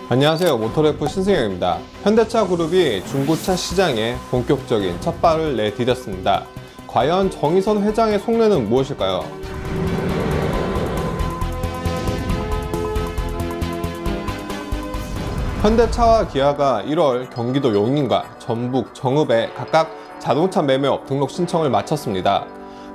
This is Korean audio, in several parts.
안녕하세요. 모터래프 신승영입니다. 현대차 그룹이 중고차 시장에 본격적인 첫 발을 내디뎠습니다. 과연 정의선 회장의 속내는 무엇일까요? 현대차와 기아가 1월 경기도 용인과 전북, 정읍에 각각 자동차 매매업 등록 신청을 마쳤습니다.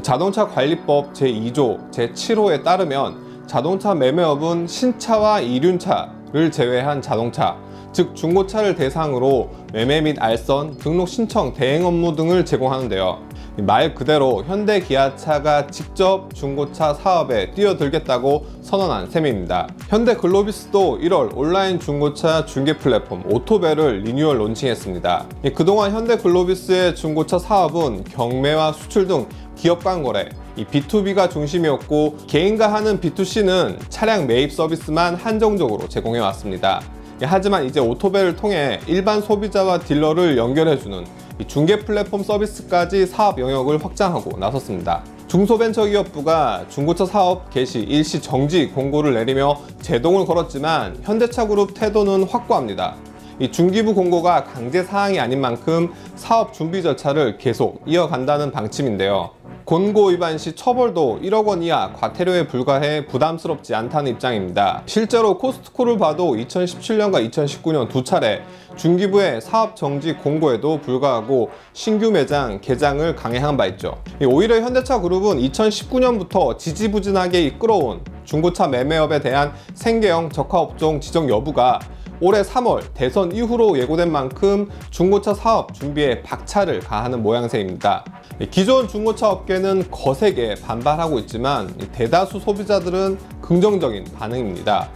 자동차 관리법 제2조, 제7호에 따르면 자동차 매매업은 신차와 이륜차를 제외한 자동차, 즉 중고차를 대상으로 매매 및 알선, 등록 신청, 대행 업무 등을 제공하는데요. 말 그대로 현대 기아차가 직접 중고차 사업에 뛰어들겠다고 선언한 셈입니다. 현대 글로비스도 1월 온라인 중고차 중개 플랫폼 오토벨을 리뉴얼 론칭했습니다. 그동안 현대 글로비스의 중고차 사업은 경매와 수출 등 기업 간 거래, B2B가 중심이었고 개인과 하는 B2C는 차량 매입 서비스만 한정적으로 제공해 왔습니다. 하지만 이제 오토벨을 통해 일반 소비자와 딜러를 연결해주는 중개 플랫폼 서비스까지 사업 영역을 확장하고 나섰습니다. 중소벤처기업부가 중고차 사업 개시 일시 정지 공고를 내리며 제동을 걸었지만 현대차그룹 태도는 확고합니다. 이 중기부 공고가 강제 사항이 아닌 만큼 사업 준비 절차를 계속 이어간다는 방침인데요. 공고 위반 시 처벌도 1억 원 이하 과태료에 불과해 부담스럽지 않다는 입장입니다. 실제로 코스트코를 봐도 2017년과 2019년 두 차례 중기부의 사업 정지 공고에도 불구하고 신규 매장 개장을 강행한 바 있죠. 오히려 현대차 그룹은 2019년부터 지지부진하게 이끌어온 중고차 매매업에 대한 생계형 적화업종 지정 여부가 올해 3월 대선 이후로 예고된 만큼 중고차 사업 준비에 박차를 가하는 모양새입니다. 기존 중고차 업계는 거세게 반발하고 있지만 대다수 소비자들은 긍정적인 반응입니다.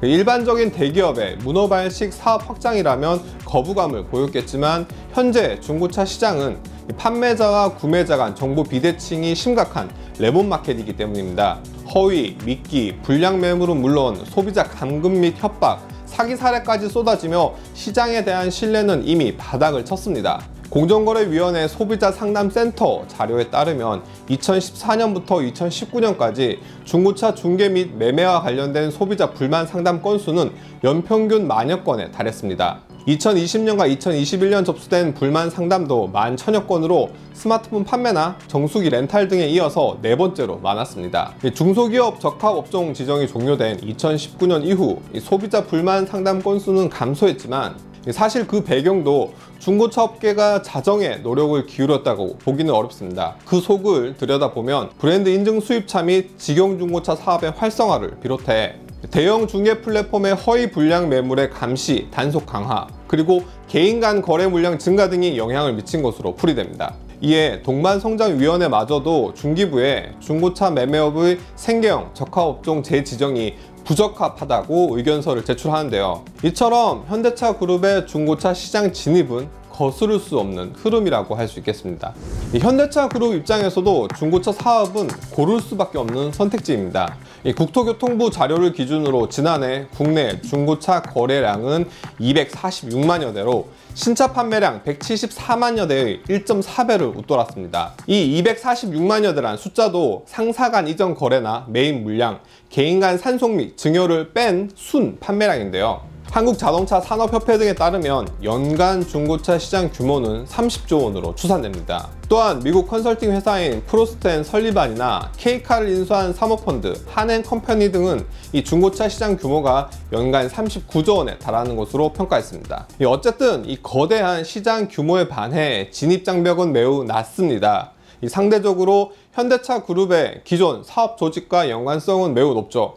일반적인 대기업의 문어발식 사업 확장이라면 거부감을 보였겠지만 현재 중고차 시장은 판매자와 구매자 간 정보 비대칭이 심각한 레몬마켓이기 때문입니다. 허위, 미끼, 불량 매물은 물론 소비자 감금 및 협박, 사기 사례까지 쏟아지며 시장에 대한 신뢰는 이미 바닥을 쳤습니다. 공정거래위원회 소비자상담센터 자료에 따르면 2014년부터 2019년까지 중고차 중개 및 매매와 관련된 소비자 불만 상담 건수는 연평균 만여 건에 달했습니다. 2020년과 2021년 접수된 불만 상담도 11,000여 건으로 스마트폰 판매나 정수기 렌탈 등에 이어서 네 번째로 많았습니다. 중소기업 적합업종 지정이 종료된 2019년 이후 소비자 불만 상담 건수는 감소했지만 사실 그 배경도 중고차 업계가 자정에 노력을 기울였다고 보기는 어렵습니다. 그 속을 들여다보면 브랜드 인증 수입차 및 직영 중고차 사업의 활성화를 비롯해 대형 중개 플랫폼의 허위 불량 매물의 감시, 단속 강화, 그리고 개인 간 거래 물량 증가 등이 영향을 미친 것으로 풀이됩니다. 이에 동반성장위원회마저도 중기부에 중고차 매매업의 생계형 적합업종 재지정이 부적합하다고 의견서를 제출하는데요. 이처럼 현대차 그룹의 중고차 시장 진입은 거스를 수 없는 흐름이라고 할 수 있겠습니다. 현대차 그룹 입장에서도 중고차 사업은 고를 수밖에 없는 선택지입니다. 국토교통부 자료를 기준으로 지난해 국내 중고차 거래량은 246만여 대로 신차 판매량 174만여 대의 1.4배를 웃돌았습니다. 이 246만여 대란 숫자도 상사 간 이전 거래나 매입 물량, 개인 간 산속 및 증여를 뺀 순 판매량인데요. 한국자동차 산업협회 등에 따르면 연간 중고차 시장 규모는 30조 원으로 추산됩니다. 또한 미국 컨설팅 회사인 프로스트 앤 설리반이나 K카를 인수한 사모펀드, 한앤컴퍼니 등은 이 중고차 시장 규모가 연간 39조 원에 달하는 것으로 평가했습니다. 어쨌든 이 거대한 시장 규모에 반해 진입장벽은 매우 낮습니다. 상대적으로 현대차 그룹의 기존 사업 조직과 연관성은 매우 높죠.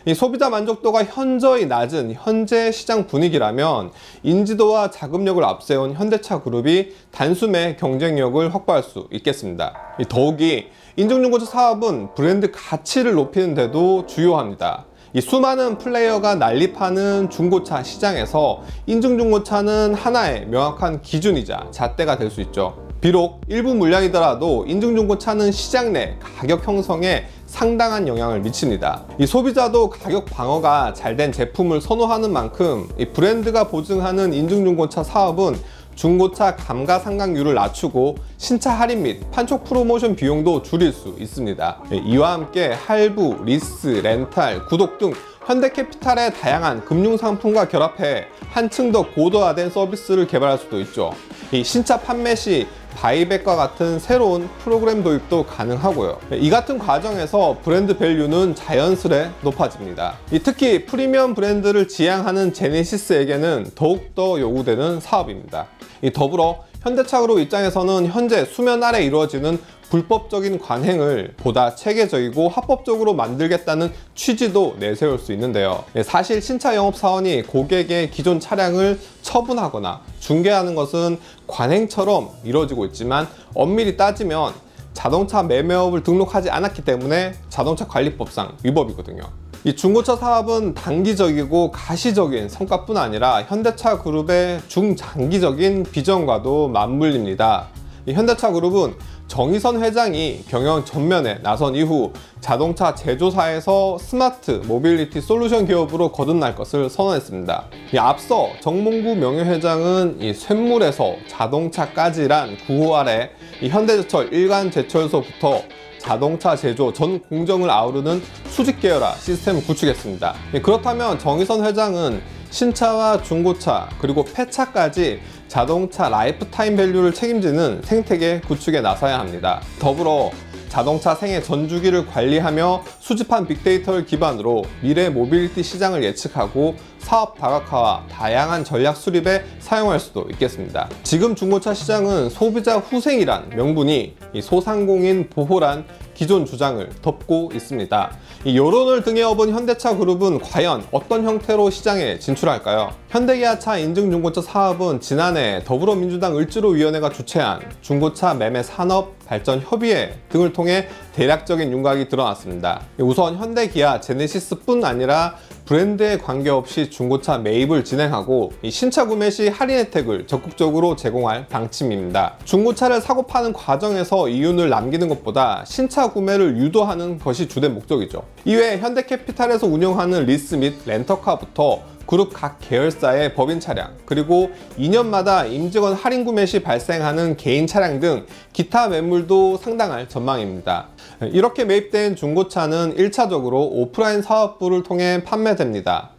이 소비자 만족도가 현저히 낮은 현재 시장 분위기라면 인지도와 자금력을 앞세운 현대차 그룹이 단숨에 경쟁력을 확보할 수 있겠습니다. 더욱이 인증중고차 사업은 브랜드 가치를 높이는 데도 주요합니다. 이 수많은 플레이어가 난립하는 중고차 시장에서 인증중고차는 하나의 명확한 기준이자 잣대가 될 수 있죠. 비록 일부 물량이더라도 인증중고차는 시장 내 가격 형성에 상당한 영향을 미칩니다. 이 소비자도 가격 방어가 잘 된 제품을 선호하는 만큼 이 브랜드가 보증하는 인증중고차 사업은 중고차 감가상각률을 낮추고 신차 할인 및 판촉 프로모션 비용도 줄일 수 있습니다. 이와 함께 할부, 리스, 렌탈, 구독 등 현대캐피탈의 다양한 금융상품과 결합해 한층 더 고도화된 서비스를 개발할 수도 있죠. 이 신차 판매 시 바이백과 같은 새로운 프로그램 도입도 가능하고요. 이 같은 과정에서 브랜드 밸류는 자연스레 높아집니다. 특히 프리미엄 브랜드를 지향하는 제네시스에게는 더욱더 요구되는 사업입니다. 더불어 현대차그룹 입장에서는 현재 수면 아래 이루어지는 불법적인 관행을 보다 체계적이고 합법적으로 만들겠다는 취지도 내세울 수 있는데요. 사실 신차 영업사원이 고객의 기존 차량을 처분하거나 중개하는 것은 관행처럼 이루어지고 있지만 엄밀히 따지면 자동차 매매업을 등록하지 않았기 때문에 자동차 관리법상 위법이거든요. 이 중고차 사업은 단기적이고 가시적인 성과뿐 아니라 현대차 그룹의 중장기적인 비전과도 맞물립니다. 이 현대차 그룹은 정의선 회장이 경영 전면에 나선 이후 자동차 제조사에서 스마트 모빌리티 솔루션 기업으로 거듭날 것을 선언했습니다. 앞서 정몽구 명예회장은 이 쇳물에서 자동차까지란 구호 아래 이 현대제철 일간제철소부터 자동차 제조 전 공정을 아우르는 수직 계열화 시스템을 구축했습니다. 그렇다면 정의선 회장은 신차와 중고차 그리고 폐차까지 자동차 라이프타임 밸류를 책임지는 생태계 구축에 나서야 합니다. 더불어 자동차 생애 전주기를 관리하며 수집한 빅데이터를 기반으로 미래 모빌리티 시장을 예측하고 사업 다각화와 다양한 전략 수립에 사용할 수도 있겠습니다. 지금 중고차 시장은 소비자 후생이란 명분이 소상공인 보호란 기존 주장을 덮고 있습니다. 이 여론을 등에 업은 현대차 그룹은 과연 어떤 형태로 시장에 진출할까요? 현대기아차 인증중고차 사업은 지난해 더불어민주당 을지로위원회가 주최한 중고차 매매 산업 발전 협의회 등을 통해 대략적인 윤곽이 드러났습니다. 우선 현대기아, 제네시스뿐 아니라 브랜드에 관계없이 중고차 매입을 진행하고 이 신차 구매 시 할인 혜택을 적극적으로 제공할 방침입니다. 중고차를 사고 파는 과정에서 이윤을 남기는 것보다 신차 구매를 유도하는 것이 주된 목적이죠. 이외에 현대캐피탈에서 운영하는 리스 및 렌터카부터 그룹 각 계열사의 법인 차량, 그리고 2년마다 임직원 할인 구매 시 발생하는 개인 차량 등 기타 매물도 상당할 전망입니다. 이렇게 매입된 중고차는 1차적으로 오프라인 사업부를 통해 판매됩니다.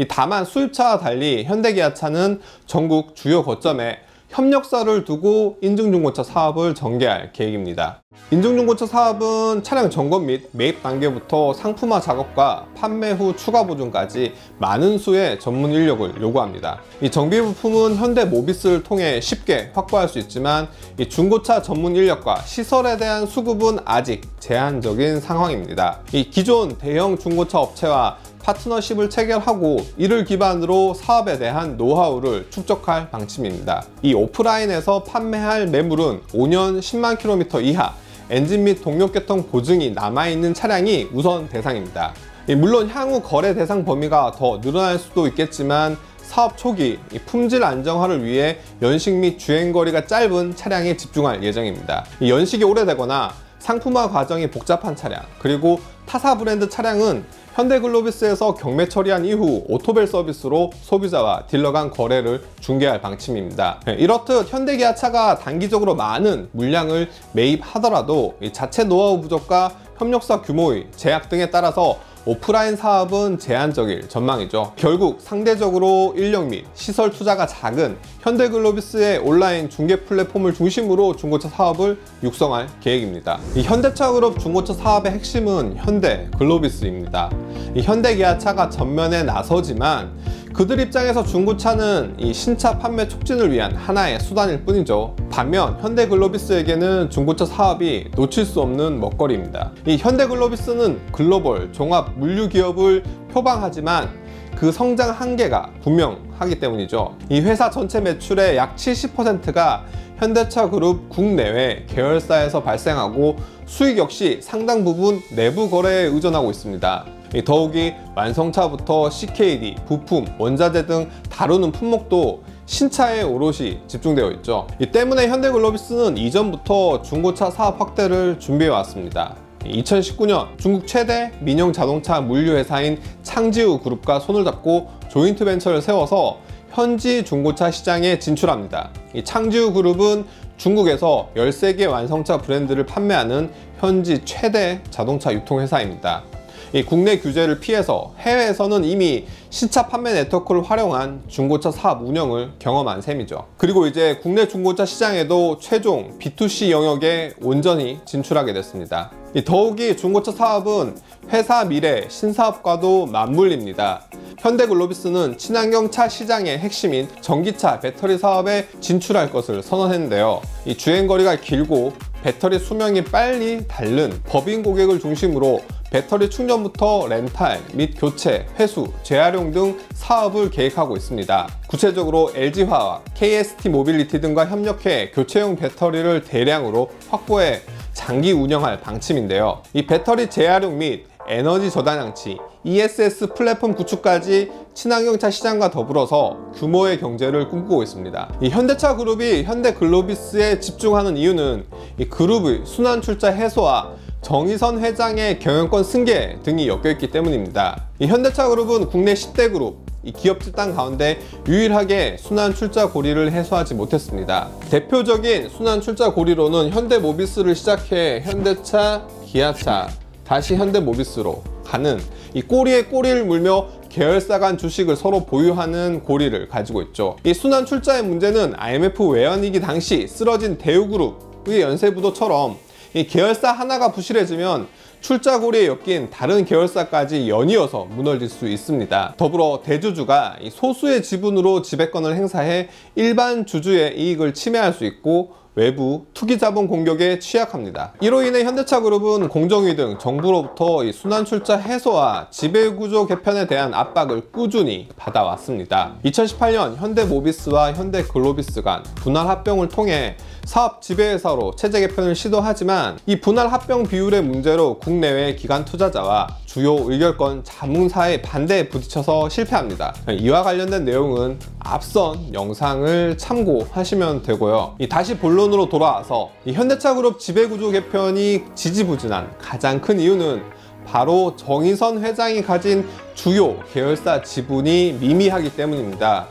다만 수입차와 달리 현대기아차는 전국 주요 거점에 협력사를 두고 인증중고차 사업을 전개할 계획입니다. 인증중고차 사업은 차량 점검 및 매입 단계부터 상품화 작업과 판매 후 추가 보증까지 많은 수의 전문 인력을 요구합니다. 이 정비 부품은 현대모비스를 통해 쉽게 확보할 수 있지만 이 중고차 전문 인력과 시설에 대한 수급은 아직 제한적인 상황입니다. 이 기존 대형 중고차 업체와 파트너십을 체결하고 이를 기반으로 사업에 대한 노하우를 축적할 방침입니다. 이 오프라인에서 판매할 매물은 5년 10만 킬로미터 이하 엔진 및 동력계통 보증이 남아있는 차량이 우선 대상입니다. 물론 향후 거래 대상 범위가 더 늘어날 수도 있겠지만 사업 초기 품질 안정화를 위해 연식 및 주행거리가 짧은 차량에 집중할 예정입니다. 연식이 오래되거나 상품화 과정이 복잡한 차량, 그리고 타사 브랜드 차량은 현대글로비스에서 경매 처리한 이후 오토벨 서비스로 소비자와 딜러 간 거래를 중개할 방침입니다. 이렇듯 현대기아차가 단기적으로 많은 물량을 매입하더라도 자체 노하우 부족과 협력사 규모의 제약 등에 따라서 오프라인 사업은 제한적일 전망이죠. 결국 상대적으로 인력 및 시설 투자가 작은 현대글로비스의 온라인 중개 플랫폼을 중심으로 중고차 사업을 육성할 계획입니다. 이 현대차그룹 중고차 사업의 핵심은 현대글로비스입니다. 이 현대기아차가 전면에 나서지만 그들 입장에서 중고차는 이 신차 판매 촉진을 위한 하나의 수단일 뿐이죠. 반면 현대글로비스에게는 중고차 사업이 놓칠 수 없는 먹거리입니다. 이 현대글로비스는 글로벌 종합 물류 기업을 표방하지만 그 성장 한계가 분명하기 때문이죠. 이 회사 전체 매출의 약 70%가 현대차 그룹 국내외 계열사에서 발생하고 수익 역시 상당 부분 내부 거래에 의존하고 있습니다. 더욱이 완성차부터 CKD, 부품, 원자재 등 다루는 품목도 신차에 오롯이 집중되어 있죠. 이 때문에 현대글로비스는 이전부터 중고차 사업 확대를 준비해 왔습니다. 2019년 중국 최대 민영 자동차 물류 회사인 창지우 그룹과 손을 잡고 조인트 벤처를 세워서 현지 중고차 시장에 진출합니다. 이 창지우그룹은 중국에서 13개 완성차 브랜드를 판매하는 현지 최대 자동차 유통회사입니다. 이 국내 규제를 피해서 해외에서는 이미 신차 판매 네트워크를 활용한 중고차 사업 운영을 경험한 셈이죠. 그리고 이제 국내 중고차 시장에도 최종 B2C 영역에 온전히 진출하게 됐습니다. 더욱이 중고차 사업은 회사 미래 신사업과도 맞물립니다. 현대글로비스는 친환경 차 시장의 핵심인 전기차 배터리 사업에 진출할 것을 선언했는데요. 이 주행거리가 길고 배터리 수명이 빨리 닳는 법인 고객을 중심으로 배터리 충전부터 렌탈 및 교체, 회수, 재활용 등 사업을 계획하고 있습니다. 구체적으로 LG화학, KST 모빌리티 등과 협력해 교체용 배터리를 대량으로 확보해 장기 운영할 방침인데요. 이 배터리 재활용 및 에너지 저장 장치, ESS 플랫폼 구축까지 친환경차 시장과 더불어서 규모의 경제를 꿈꾸고 있습니다. 이 현대차 그룹이 현대글로비스에 집중하는 이유는 이 그룹의 순환 출자 해소와 정의선 회장의 경영권 승계 등이 엮여있기 때문입니다. 이 현대차 그룹은 국내 10대 그룹, 이 기업 집단 가운데 유일하게 순환 출자 고리를 해소하지 못했습니다. 대표적인 순환 출자 고리로는 현대모비스를 시작해 현대차, 기아차, 다시 현대모비스로 가는 이 꼬리에 꼬리를 물며 계열사 간 주식을 서로 보유하는 고리를 가지고 있죠. 이 순환 출자의 문제는 IMF 외환위기 당시 쓰러진 대우그룹의 연쇄부도처럼 이 계열사 하나가 부실해지면 출자 고리에 엮인 다른 계열사까지 연이어서 무너질 수 있습니다. 더불어 대주주가 이 소수의 지분으로 지배권을 행사해 일반 주주의 이익을 침해할 수 있고 외부 투기자본 공격에 취약합니다. 이로 인해 현대차 그룹은 공정위 등 정부로부터 이 순환 출자 해소와 지배구조 개편에 대한 압박을 꾸준히 받아왔습니다. 2018년 현대모비스와 현대글로비스 간 분할 합병을 통해 사업 지배회사로 체제 개편을 시도하지만 이 분할 합병 비율의 문제로 국내외 기관 투자자와 주요 의결권 자문사의 반대에 부딪혀서 실패합니다. 이와 관련된 내용은 앞선 영상을 참고하시면 되고요. 다시 본론으로 돌아와서 이 현대차 그룹 지배구조 개편이 지지부진한 가장 큰 이유는 바로 정의선 회장이 가진 주요 계열사 지분이 미미하기 때문입니다.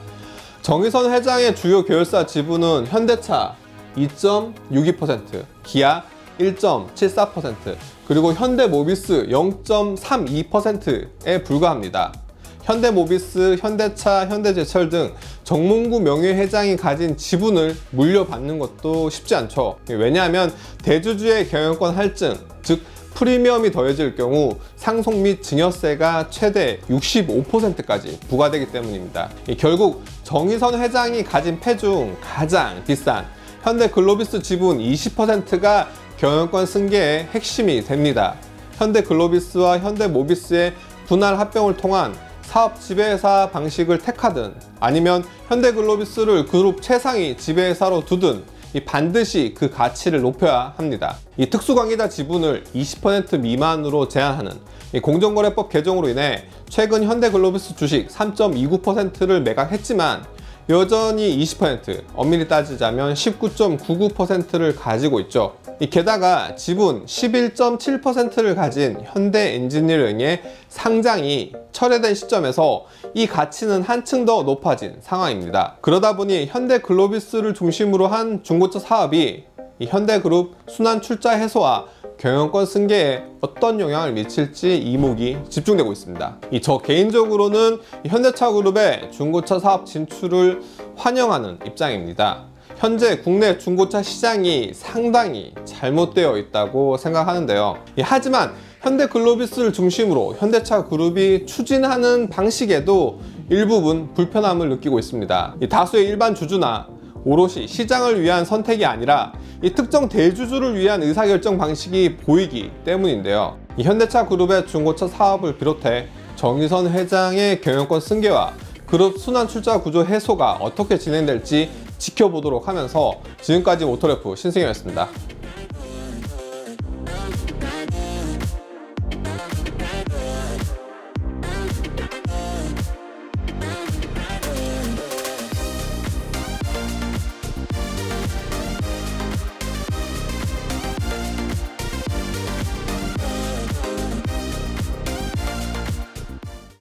정의선 회장의 주요 계열사 지분은 현대차 2.62%, 기아 1.74%, 그리고 현대모비스 0.32%에 불과합니다. 현대모비스, 현대차, 현대제철 등 정몽구 명예회장이 가진 지분을 물려받는 것도 쉽지 않죠. 왜냐하면 대주주의 경영권 할증, 즉 프리미엄이 더해질 경우 상속 및 증여세가 최대 65%까지 부과되기 때문입니다. 결국 정의선 회장이 가진 패 중 가장 비싼 현대글로비스 지분 20%가 경영권 승계의 핵심이 됩니다. 현대글로비스와 현대모비스의 분할 합병을 통한 사업 지배회사 방식을 택하든 아니면 현대글로비스를 그룹 최상위 지배회사로 두든 반드시 그 가치를 높여야 합니다. 이 특수관계자 지분을 20% 미만으로 제한하는 공정거래법 개정으로 인해 최근 현대글로비스 주식 3.29%를 매각했지만 여전히 20%, 엄밀히 따지자면 19.99%를 가지고 있죠. 게다가 지분 11.7%를 가진 현대엔지니어링의 상장이 철회된 시점에서 이 가치는 한층 더 높아진 상황입니다. 그러다 보니 현대글로비스를 중심으로 한 중고차 사업이 이 현대그룹 순환 출자 해소와 경영권 승계에 어떤 영향을 미칠지 이목이 집중되고 있습니다. 저 개인적으로는 현대차 그룹의 중고차 사업 진출을 환영하는 입장입니다. 현재 국내 중고차 시장이 상당히 잘못되어 있다고 생각하는데요. 하지만 현대글로비스를 중심으로 현대차 그룹이 추진하는 방식에도 일부분 불편함을 느끼고 있습니다. 다수의 일반 주주나 오롯이 시장을 위한 선택이 아니라 이 특정 대주주를 위한 의사결정 방식이 보이기 때문인데요. 현대차 그룹의 중고차 사업을 비롯해 정의선 회장의 경영권 승계와 그룹 순환 출자 구조 해소가 어떻게 진행될지 지켜보도록 하면서 지금까지 오토래프 신승현이었습니다.